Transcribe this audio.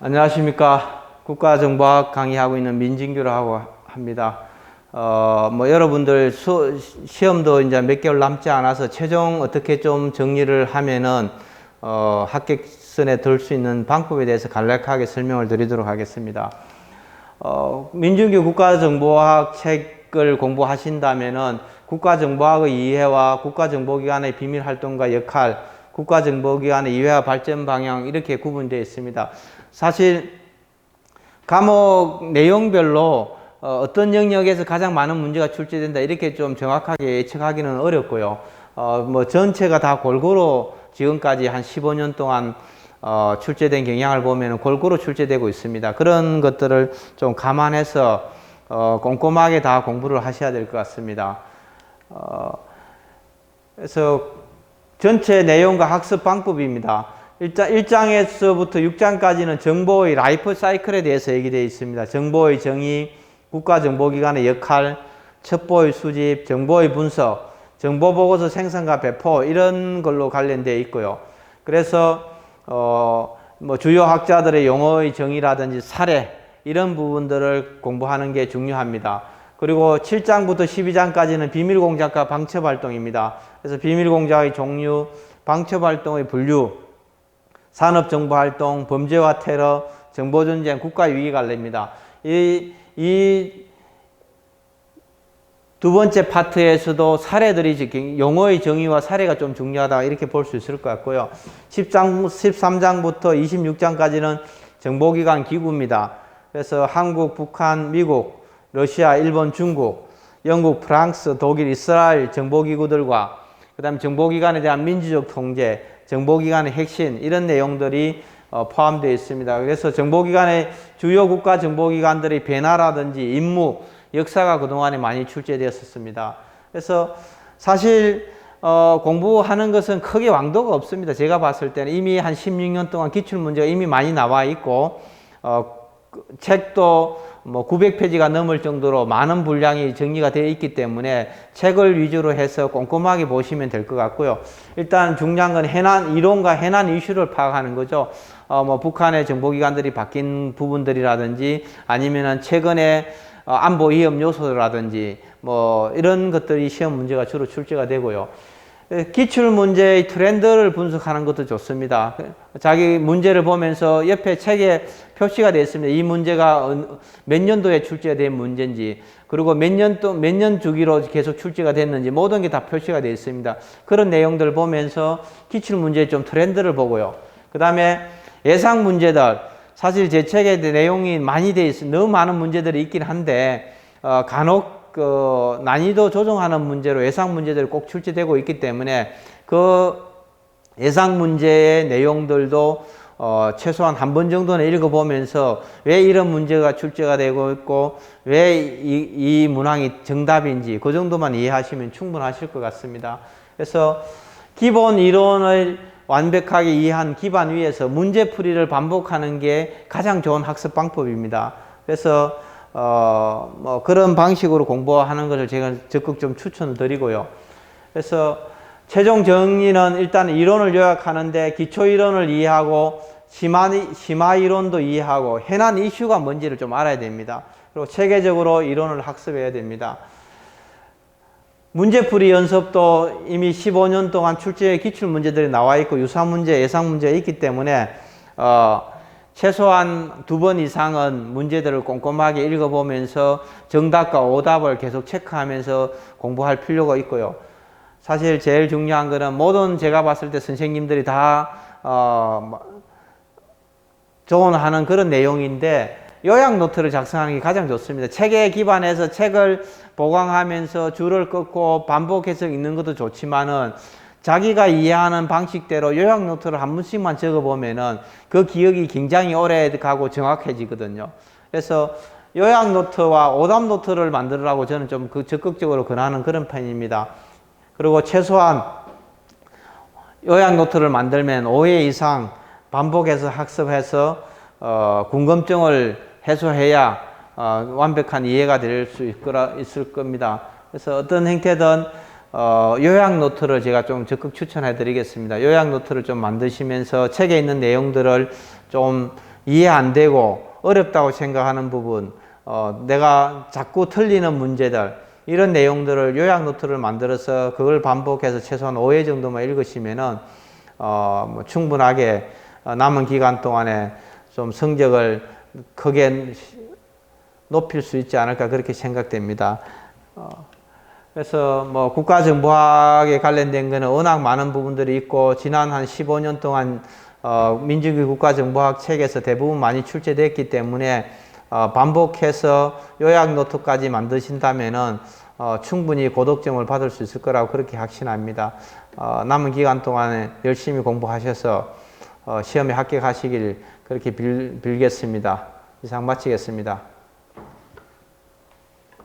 안녕하십니까. 국가정보학 강의하고 있는 민진규라고 합니다. 여러분들 시험도 이제 몇 개월 남지 않아서 최종 어떻게 좀 정리를 하면은, 합격선에 들 수 있는 방법에 대해서 간략하게 설명을 드리도록 하겠습니다. 민준규 국가정보학 책을 공부하신다면은 국가정보학의 이해와 국가정보기관의 비밀활동과 역할, 국가정보기관의 이해와 발전 방향 이렇게 구분되어 있습니다. 사실 과목 내용별로 어떤 영역에서 가장 많은 문제가 출제된다 이렇게 좀 정확하게 예측하기는 어렵고요. 전체가 다 골고루 지금까지 한 15년 동안 출제된 경향을 보면 골고루 출제되고 있습니다. 그런 것들을 좀 감안해서 꼼꼼하게 다 공부를 하셔야 될 것 같습니다. 그래서 전체 내용과 학습 방법입니다. 1장에서부터 6장까지는 정보의 라이프 사이클에 대해서 얘기되어 있습니다. 정보의 정의, 국가정보기관의 역할, 첩보의 수집, 정보의 분석, 정보보고서 생성과 배포 이런 걸로 관련되어 있고요. 그래서 주요 학자들의 용어의 정의라든지 사례 이런 부분들을 공부하는 게 중요합니다. 그리고 7장부터 12장까지는 비밀공작과 방첩활동입니다. 그래서 비밀공작의 종류, 방첩활동의 분류, 산업정보활동, 범죄와 테러, 정보전쟁, 국가위기관리입니다. 이 두 번째 파트에서도 사례들이 용어의 정의와 사례가 좀 중요하다 이렇게 볼 수 있을 것 같고요. 13장부터 26장까지는 정보기관 기구입니다. 그래서 한국, 북한, 미국, 러시아, 일본, 중국, 영국, 프랑스, 독일, 이스라엘 정보기구들과 그 다음에 정보기관에 대한 민주적 통제, 정보기관의 핵심 이런 내용들이 포함되어 있습니다. 그래서 정보기관의 주요 국가 정보기관들의 변화라든지 임무, 역사가 그동안에 많이 출제되었었습니다. 그래서 사실 공부하는 것은 크게 왕도가 없습니다. 제가 봤을 때는 이미 한 16년 동안 기출문제가 이미 많이 나와 있고 책도 900페이지가 넘을 정도로 많은 분량이 정리가 되어 있기 때문에 책을 위주로 해서 꼼꼼하게 보시면 될 것 같고요. 일단 중요한 건 이론과 해난 이슈를 파악하는 거죠. 북한의 정보기관들이 바뀐 부분들이라든지 아니면은 최근에 안보 위험 요소라든지 이런 것들이 시험 문제가 주로 출제가 되고요. 기출 문제의 트렌드를 분석하는 것도 좋습니다. 자기 문제를 보면서 옆에 책에 표시가 되어 있습니다. 이 문제가 몇 년도에 출제된 문제인지, 그리고 몇 년 주기로 계속 출제가 됐는지 모든 게 다 표시가 되어 있습니다. 그런 내용들을 보면서 기출 문제의 좀 트렌드를 보고요. 그 다음에 예상 문제들, 사실 제 책에 내용이 많이 되어 있어요. 너무 많은 문제들이 있긴 한데 간혹 난이도 조정하는 문제로 예상 문제들이 꼭 출제되고 있기 때문에 그 예상 문제의 내용들도 최소한 한 번 정도는 읽어보면서 왜 이런 문제가 출제가 되고 있고 왜 이 문항이 정답인지 그 정도만 이해하시면 충분하실 것 같습니다. 그래서 기본 이론을 완벽하게 이해한 기반 위에서 문제풀이를 반복하는 게 가장 좋은 학습 방법입니다. 그래서 그런 방식으로 공부하는 것을 제가 적극 좀 추천을 드리고요. 그래서 최종 정리는 일단 이론을 요약하는데 기초 이론을 이해하고 심화 이론도 이해하고 해난 이슈가 뭔지를 좀 알아야 됩니다. 그리고 체계적으로 이론을 학습해야 됩니다. 문제풀이 연습도 이미 15년 동안 출제의 기출 문제들이 나와 있고 유사 문제, 예상 문제가 있기 때문에 최소한 2번 이상은 문제들을 꼼꼼하게 읽어보면서 정답과 오답을 계속 체크하면서 공부할 필요가 있고요. 사실 제일 중요한 거는 모든 제가 봤을 때 선생님들이 다 조언하는 그런 내용인데 요약 노트를 작성하는 게 가장 좋습니다. 책에 기반해서 책을 보강하면서 줄을 끊고 반복해서 읽는 것도 좋지만은 자기가 이해하는 방식대로 요약 노트를 한 번씩만 적어보면은 그 기억이 굉장히 오래 가고 정확해지거든요. 그래서 요약 노트와 오답 노트를 만들으라고 저는 좀 적극적으로 권하는 그런 편입니다. 그리고 최소한 요약 노트를 만들면 5회 이상 반복해서 학습해서 궁금증을 해소해야 완벽한 이해가 될 수 있을 겁니다. 그래서 어떤 형태든 요약 노트를 제가 좀 적극 추천해 드리겠습니다. 요약 노트를 좀 만드시면서 책에 있는 내용들을 좀 이해 안 되고 어렵다고 생각하는 부분, 내가 자꾸 틀리는 문제들, 이런 내용들을 요약 노트를 만들어서 그걸 반복해서 최소한 5회 정도만 읽으시면은 뭐 충분하게 남은 기간 동안에 좀 성적을 크게 높일 수 있지 않을까 그렇게 생각됩니다. 그래서 뭐 국가정보학에 관련된 거는 워낙 많은 부분들이 있고 지난 한 15년 동안 민주주의 국가정보학 책에서 대부분 많이 출제됐기 때문에 반복해서 요약 노트까지 만드신다면은 충분히 고득점을 받을 수 있을 거라고 그렇게 확신합니다. 남은 기간 동안에 열심히 공부하셔서 시험에 합격하시길 그렇게 빌겠습니다. 이상 마치겠습니다.